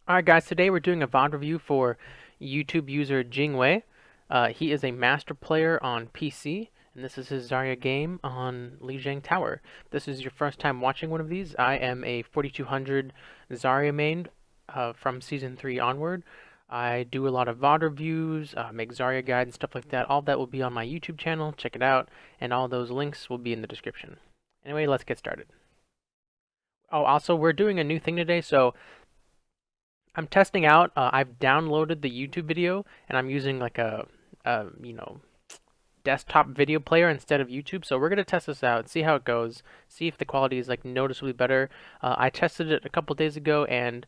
Alright guys, today we're doing a VOD review for YouTube user Jingwei. He is a master player on PC, and this is his Zarya game on Lijiang Tower. If this is your first time watching one of these, I am a 4200 Zarya main from Season 3 onward. I do a lot of VOD reviews, make Zarya guides and stuff like that. All that will be on my YouTube channel, check it out, and all those links will be in the description. Anyway, let's get started. Oh, also, we're doing a new thing today, so I'm testing out. I've downloaded the YouTube video, and I'm using like a desktop video player instead of YouTube. So we're gonna test this out, see how it goes, see if the quality is like noticeably better. I tested it a couple days ago, and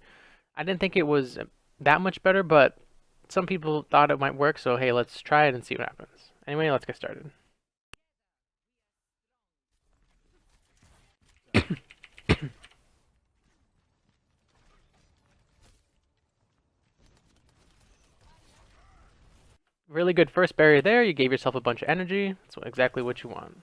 I didn't think it was that much better, but some people thought it might work. So hey, let's try it and see what happens. Anyway, let's get started. Really good first barrier there. You gave yourself a bunch of energy. That's exactly what you want.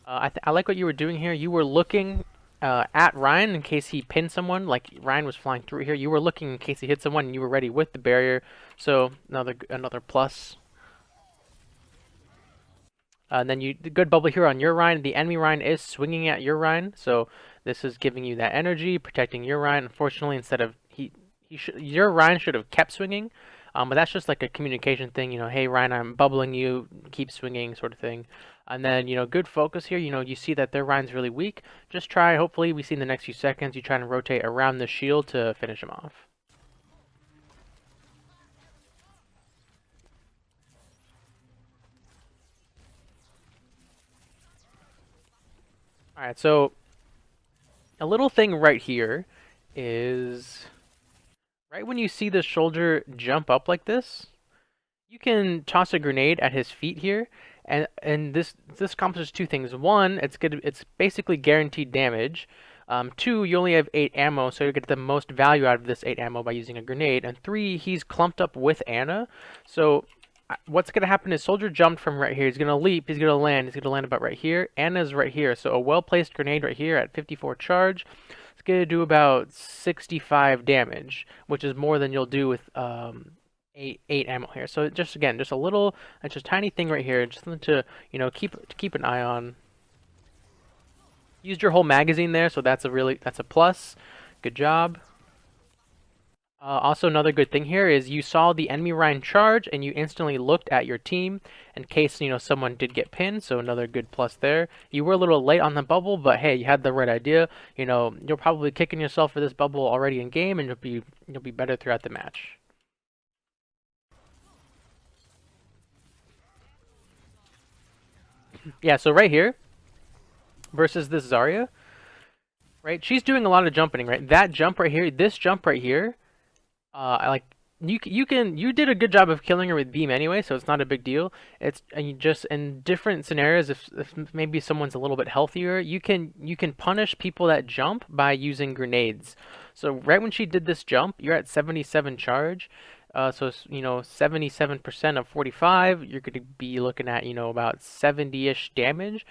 I like what you were doing here. You were looking at Ryan in case he pinned someone. Like Ryan was flying through here. You were looking in case he hit someone, and you were ready with the barrier. So another plus. And then the good bubble here on your Ryan. The enemy Ryan is swinging at your Ryan, so this is giving you that energy, protecting your Ryan. Unfortunately, instead of your Ryan should have kept swinging. But that's just like a communication thing, hey Ryan, I'm bubbling you, keep swinging sort of thing. And then, good focus here, you see that their Ryan's really weak. Just try, hopefully we see in the next few seconds, you try to rotate around the shield to finish him off. Alright, so a little thing right here is right when you see the soldier jump up like this, you can toss a grenade at his feet here, and this accomplishes two things. One, it's basically guaranteed damage. Two, you only have 8 ammo, so you get the most value out of this 8 ammo by using a grenade. And three, he's clumped up with Anna, so what's going to happen is soldier jumped from right here. He's going to leap, he's going to land. He's going to land about right here. Anna's right here, so a well-placed grenade right here at 54 charge. It's going to do about 65 damage, which is more than you'll do with eight ammo here. So just again, just a little, just a tiny thing right here, just something to keep an eye on. Used your whole magazine there, so that's a plus. Good job. Also, another good thing here is you saw the enemy Ryan charge, and you instantly looked at your team in case someone did get pinned. So another good plus there. You were a little late on the bubble, but hey, you had the right idea. You're probably kicking yourself for this bubble already in game, and you'll be better throughout the match. Yeah, so right here versus this Zarya, right? She's doing a lot of jumping, right? That jump right here, this jump right here, you did a good job of killing her with beam anyway, so it's not a big deal. And you just in different scenarios, if maybe someone's a little bit healthier, you can punish people that jump by using grenades. So right when she did this jump, you're at 77 charge. So 77% of 45, you're going to be looking at about 70-ish damage,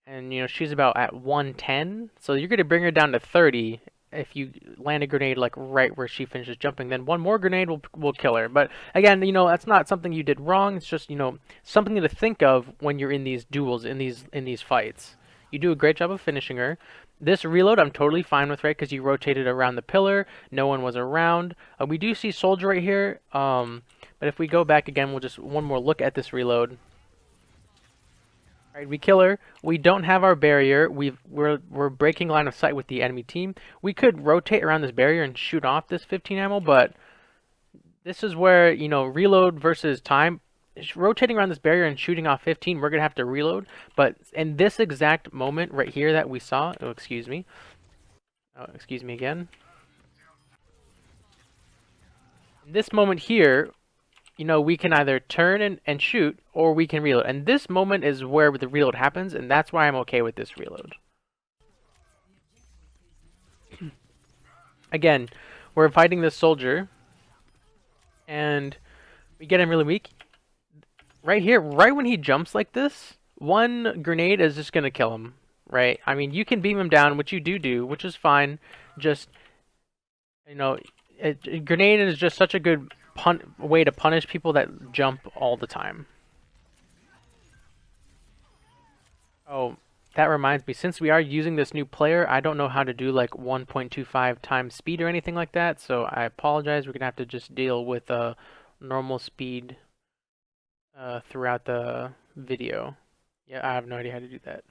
and she's about at 110. So you're going to bring her down to 30 if you land a grenade like right where she finishes jumping. Then one more grenade will kill her. But again, that's not something you did wrong. It's just something to think of when you're in these duels, in these fights. You do a great job of finishing her. This reload I'm totally fine with, right? Because you rotated around the pillar. No one was around. We do see soldier right here. But if we go back again, we'll just one more look at this reload. All right, we kill her. We don't have our barrier. We're breaking line of sight with the enemy team. We could rotate around this barrier and shoot off this 15 ammo, but this is where reload versus time. Rotating around this barrier and shooting off 15, we're gonna have to reload. But in this exact moment right here that we saw, excuse me again. In this moment here, we can either turn and shoot, or we can reload. And this moment is where the reload happens, and that's why I'm okay with this reload. Again, we're fighting this soldier, and we get him really weak. Right here, right when he jumps like this, one grenade is just going to kill him, right? I mean, you can beam him down, which you do, which is fine. Just You know, grenade is just such a good way to punish people that jump all the time. Oh, that reminds me, since we are using this new player, I don't know how to do like 1.25 times speed or anything like that, so I apologize. We're gonna have to just deal with normal speed throughout the video. Yeah, I have no idea how to do that.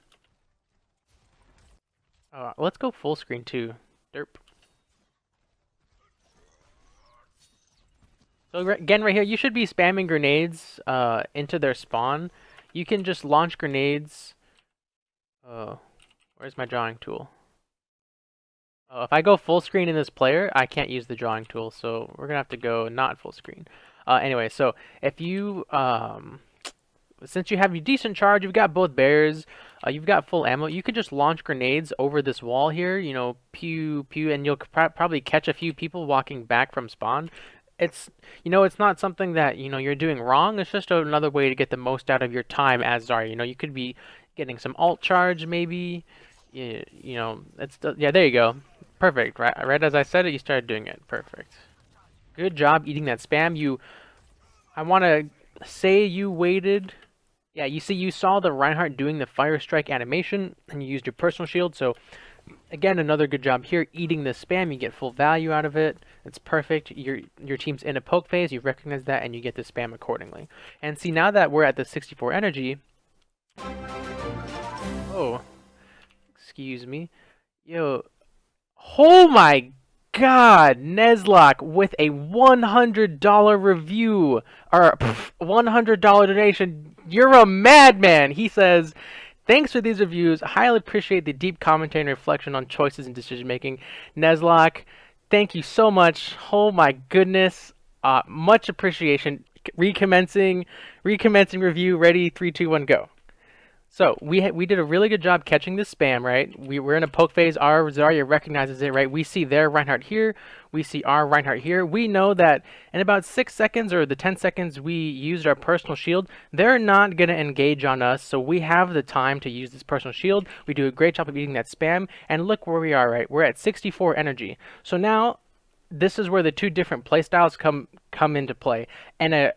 Let's go full screen too. Derp. So again, right here, you should be spamming grenades into their spawn. You can just launch grenades. Where's my drawing tool? If I go full screen in this player, I can't use the drawing tool, so we're gonna have to go not full screen. Anyway, so if you since you have a decent charge, you've got both barriers, you've got full ammo, you could just launch grenades over this wall here, you know, pew, pew, and you'll probably catch a few people walking back from spawn. It's, you know, it's not something that, you know, you're doing wrong, it's just another way to get the most out of your time as Zarya. You know, you could be getting some alt charge maybe, you know, yeah, there you go. Perfect, right as I said it, you started doing it. Perfect. Good job eating that spam. I want to say you waited. Yeah, you see, you saw the Reinhardt doing the fire strike animation, and you used your personal shield. So, again, another good job here. Eating the spam, you get full value out of it. It's perfect. Your team's in a poke phase. You recognize that, and you get the spam accordingly. And see, now that we're at the 64 energy. Oh, excuse me. Yo, oh my God, Nuzlocke with a $100 review, or $100 donation. You're a madman. He says, thanks for these reviews. I highly appreciate the deep commentary and reflection on choices and decision making. Nuzlocke, thank you so much. Oh my goodness. Much appreciation. Recommencing review. Ready, 3, 2, 1, go. So we did a really good job catching this spam, right? We're in a poke phase. Our Zarya recognizes it, right? We see their Reinhardt here. We see our Reinhardt here. We know that in about 6 seconds or the 10 seconds we used our personal shield, they're not going to engage on us. So we have the time to use this personal shield. We do a great job of eating that spam. And look where we are, right? We're at 64 energy. So now this is where the two different playstyles come into play. And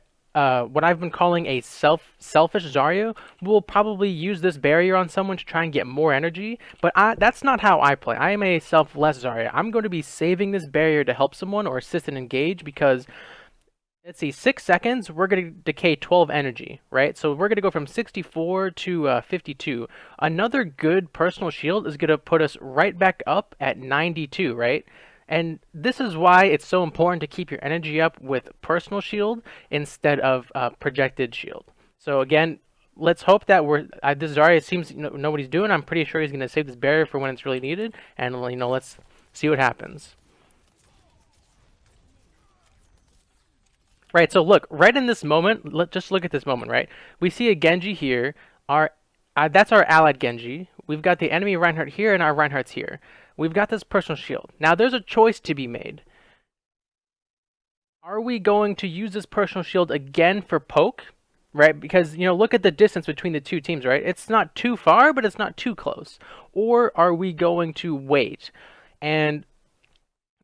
what I've been calling a selfish Zarya will probably use this barrier on someone to try and get more energy, but that's not how I play. I am a selfless Zarya. I'm going to be saving this barrier to help someone or assist and engage because, let's see, 6 seconds, we're going to decay 12 energy, right? So we're going to go from 64 to 52. Another good personal shield is going to put us right back up at 92, right? And this is why it's so important to keep your energy up with personal shield instead of projected shield. So again, let's hope that this Zarya seems know what he's doing. I'm pretty sure he's going to save this barrier for when it's really needed. And you know, let's see what happens. Right, so look, right in this moment, just look at this moment, right? We see a Genji here. That's our allied Genji. We've got the enemy Reinhardt here, and our Reinhardt's here. We've got this personal shield. Now, there's a choice to be made. Are we going to use this personal shield again for poke? Right? Because, you know, look at the distance between the two teams, right? It's not too far, but it's not too close. Or are we going to wait? And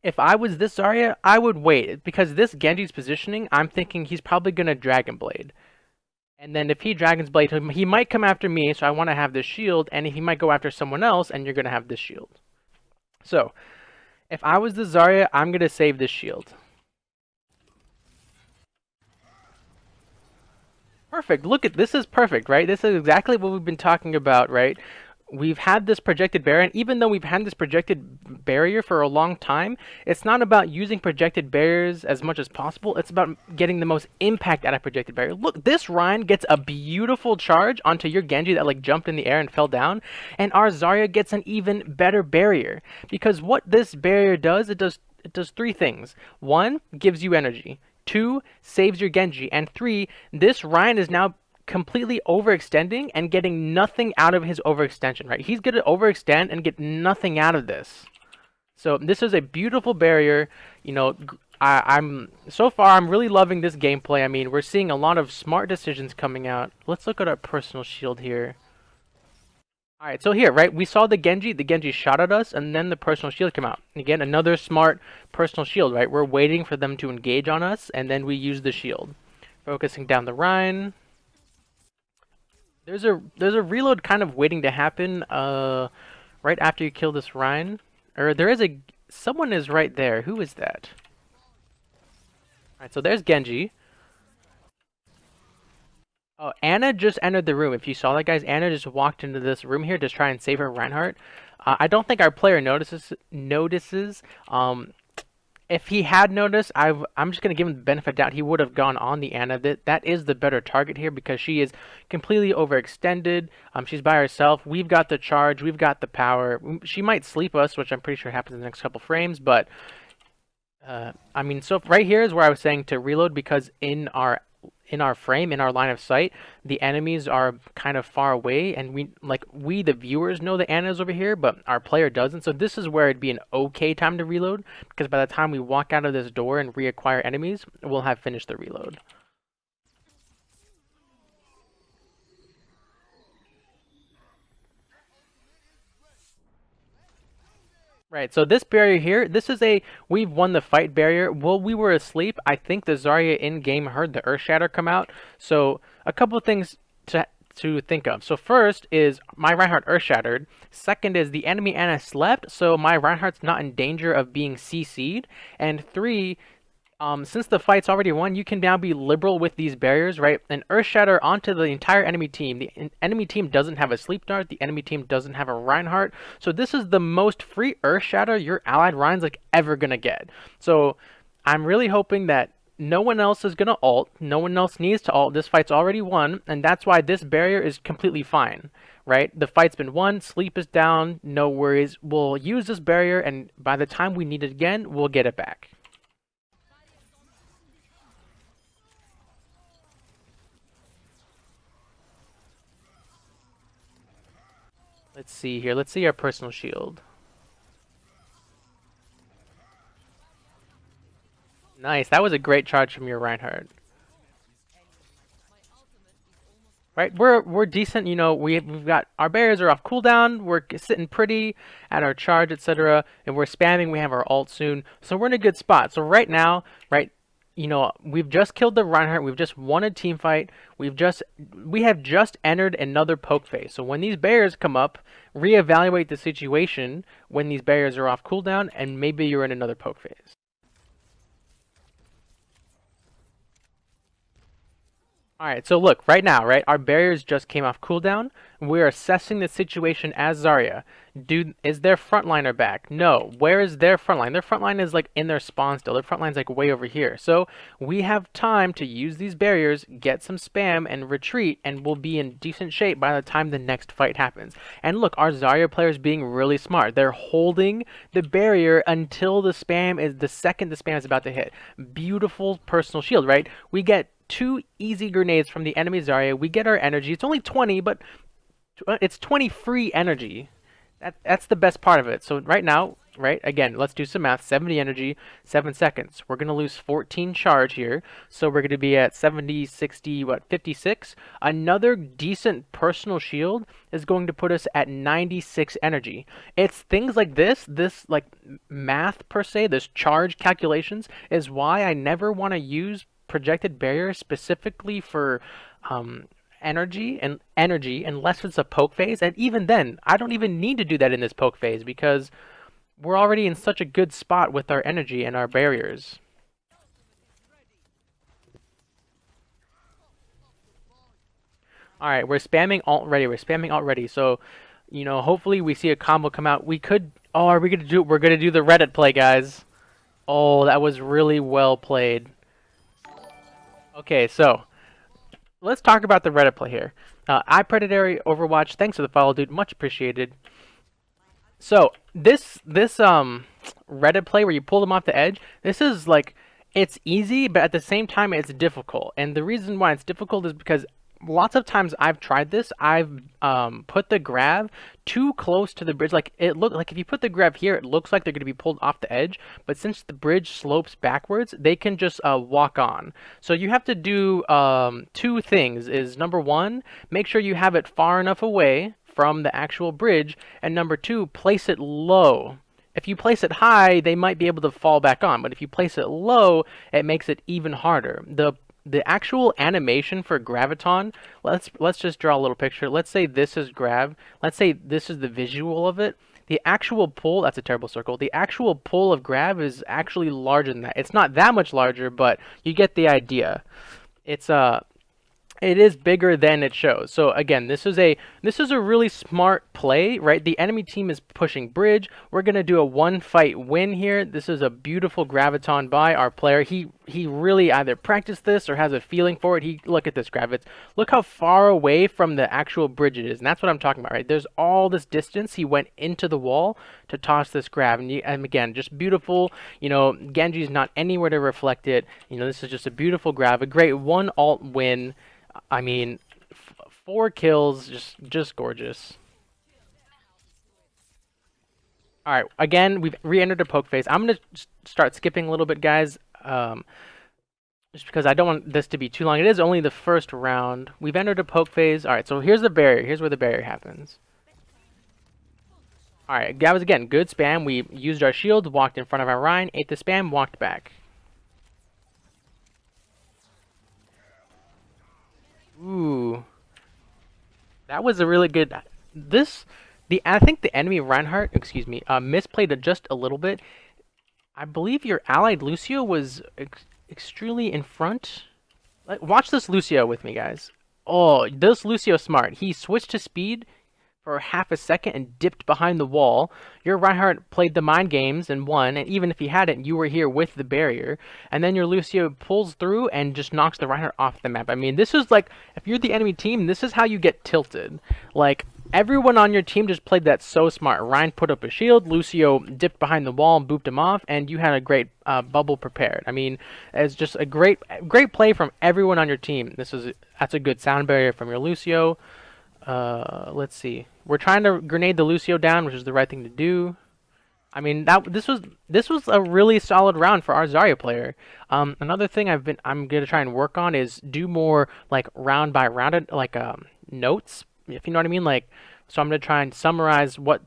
if I was this Zarya, I would wait. Because this Genji's positioning, I'm thinking he's probably going to Dragon Blade. And then if he Dragon's Blade, he might come after me, so I want to have this shield. And he might go after someone else, and you're going to have this shield. So, if I was the Zarya, I'm going to save this shield. Perfect. Look at this is perfect, right? This is exactly what we've been talking about, right? We've had this projected barrier, and even though we've had this projected barrier for a long time, it's not about using projected barriers as much as possible. It's about getting the most impact out of projected barrier. Look, this Ryan gets a beautiful charge onto your Genji that like jumped in the air and fell down, and our Zarya gets an even better barrier. Because what this barrier does, it does 3 things. 1, gives you energy. 2, saves your Genji. And 3, this Ryan is now completely overextending and getting nothing out of his overextension, right? He's going to overextend and get nothing out of this. So this is a beautiful barrier. You know, so far I'm really loving this gameplay. I mean, we're seeing a lot of smart decisions coming out. Let's look at our personal shield here. All right, so here, right, we saw the Genji shot at us, and then the personal shield came out. Again, another smart personal shield, right? We're waiting for them to engage on us, and then we use the shield. Focusing down the Rhine. There's a reload kind of waiting to happen, right after you kill this Rhine. Or there is someone is right there. Who is that? All right, so there's Genji. Oh, Anna just entered the room. If you saw that, guys, Anna just walked into this room here to try and save her Reinhardt. I don't think our player notices. If he had noticed, I'm just gonna give him the benefit of doubt. He would have gone on the Anna. That is the better target here because she is completely overextended. She's by herself. We've got the charge. We've got the power. She might sleep us, which I'm pretty sure happens in the next couple frames. But I mean, so right here is where I was saying to reload because in our frame, in our line of sight, the enemies are kind of far away, and we the viewers know the Anna's over here, but our player doesn't. So this is where it'd be an okay time to reload, because by the time we walk out of this door and reacquire enemies, we'll have finished the reload. Right, so this barrier here, we've won the fight barrier. Well, we were asleep. I think the Zarya in-game heard the Earth Shatter come out. So a couple of things to think of. So first is my Reinhardt Earth Shattered. Second is the enemy Anna slept, so my Reinhardt's not in danger of being CC'd. And three, since the fight's already won, you can now be liberal with these barriers, right? And Earth Shatter onto the entire enemy team. The enemy team doesn't have a Sleep Dart. The enemy team doesn't have a Reinhardt. So this is the most free Earth Shatter your allied Rein's like ever gonna get. So I'm really hoping that no one else is gonna ult. No one else needs to ult. This fight's already won, and that's why this barrier is completely fine, right? The fight's been won. Sleep is down. No worries. We'll use this barrier, and by the time we need it again, we'll get it back. Let's see here. Let's see our personal shield. Nice. That was a great charge from your Reinhardt. Right, we're decent. You know, we've got our barriers are off cooldown. We're sitting pretty at our charge, etc. And we're spamming. We have our ult soon, so we're in a good spot. So right now, right, you know, we've just killed the Reinhardt. We've just won a team fight. We have just entered another poke phase. So when these barriers come up, reevaluate the situation when these barriers are off cooldown, and maybe you're in another poke phase. Alright, so look, right now, right, our barriers just came off cooldown. We're assessing the situation as Zarya. Is their frontliner back? No. Where is their frontline? Their frontline is like in their spawn still. Their frontline's like way over here. So we have time to use these barriers, get some spam, and retreat, and we'll be in decent shape by the time the next fight happens. And look, our Zarya player is being really smart. They're holding the barrier until the second the spam is about to hit. Beautiful personal shield, right? We get 2 easy grenades from the enemy Zarya. We get our energy. It's only 20, but it's 20 free energy. That's the best part of it. So right now, right, again, let's do some math. 70 energy, 7 seconds. We're going to lose 14 charge here. So we're going to be at 70, 60, 56? Another decent personal shield is going to put us at 96 energy. It's things like this like math per se, this charge calculations is why I never want to use projected barrier specifically for energy unless it's a poke phase, and even then I don't even need to do that in this poke phase because we're already in such a good spot with our energy and our barriers. Alright, we're spamming alt ready. So, you know, hopefully we see a combo come out. Are we gonna do, we're gonna do the Reddit play, guys. Oh, that was really well played. Okay, so let's talk about the Reddit play here. iPredatory Overwatch, thanks for the follow, dude. Much appreciated. So this Reddit play where you pull them off the edge, this is like, it's easy, but at the same time it's difficult. And the reason why it's difficult is because lots of times I've tried this. I've put the grab too close to the bridge. Like if you put the grab here, it looks like they're going to be pulled off the edge. But since the bridge slopes backwards, they can just walk on. So you have to do 2 things. Is number 1, make sure you have it far enough away from the actual bridge, and number two, place it low. If you place it high, they might be able to fall back on, but if you place it low, it makes it even harder. The actual animation for graviton, let's just draw a little picture. Let's say this is grav. Let's say this is the visual of it. The actual pull, that's a terrible circle. The actual pull of grav is actually larger than that. It's not that much larger, but you get the idea. It is bigger than it shows. So again, this is a really smart play, right? The enemy team is pushing bridge. We're gonna do a one fight win here. This is a beautiful graviton by our player. He really either practiced this or has a feeling for it. Look at this gravit. Look how far away from the actual bridge it is, and that's what I'm talking about, right? There's all this distance. He went into the wall to toss this grav, and again, just beautiful. You know, Genji's not anywhere to reflect it. You know, this is just a beautiful grav, a great one ult win. I mean, 4 kills, just gorgeous. All right, again, we've re-entered a poke phase. I'm gonna start skipping a little bit, guys, just because I don't want this to be too long. It is only the first round. We've entered a poke phase. All right, so here's the barrier. Here's where the barrier happens. All right, that was, again, good spam. We used our shield, walked in front of our Rhine, ate the spam, walked back. Ooh, that was a really good. I think the enemy Reinhardt, excuse me, misplayed it just a little bit. I believe your allied Lucio was extremely in front. Watch this Lucio with me, guys. Oh, this Lucio smart. He switched to speed for half a second and dipped behind the wall. Your Reinhardt played the mind games and won, and even if he hadn't, you were here with the barrier. And then your Lucio pulls through and just knocks the Reinhardt off the map. I mean, this is like, if you're the enemy team, this is how you get tilted. Like, everyone on your team just played that so smart. Ryan put up a shield, Lucio dipped behind the wall and booped him off, and you had a great bubble prepared. I mean, it's just a great play from everyone on your team. That's a good sound barrier from your Lucio. Let's see. We're trying to grenade the Lucio down, which is the right thing to do. I mean, this was a really solid round for our Zarya player. Another thing I'm gonna try and work on is do more like round by round, like notes, if you know what I mean. Like, so I'm gonna try and summarize what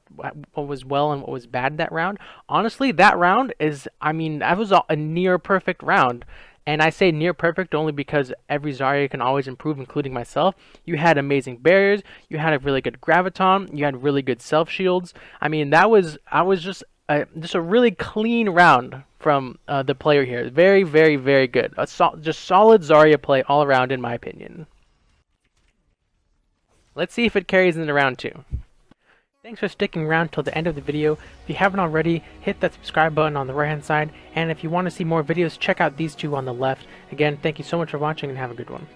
was well and what was bad that round. Honestly, that round is, I mean, that was a near perfect round. And I say near perfect only because every Zarya can always improve, including myself. You had amazing barriers. You had a really good graviton. You had really good self shields. I mean, I was just a really clean round from the player here. Very, very, very good. Just solid Zarya play all around, in my opinion. Let's see if it carries into round 2. Thanks for sticking around till the end of the video. If you haven't already, hit that subscribe button on the right hand side, and if you want to see more videos, check out these two on the left. Again, thank you so much for watching and have a good one.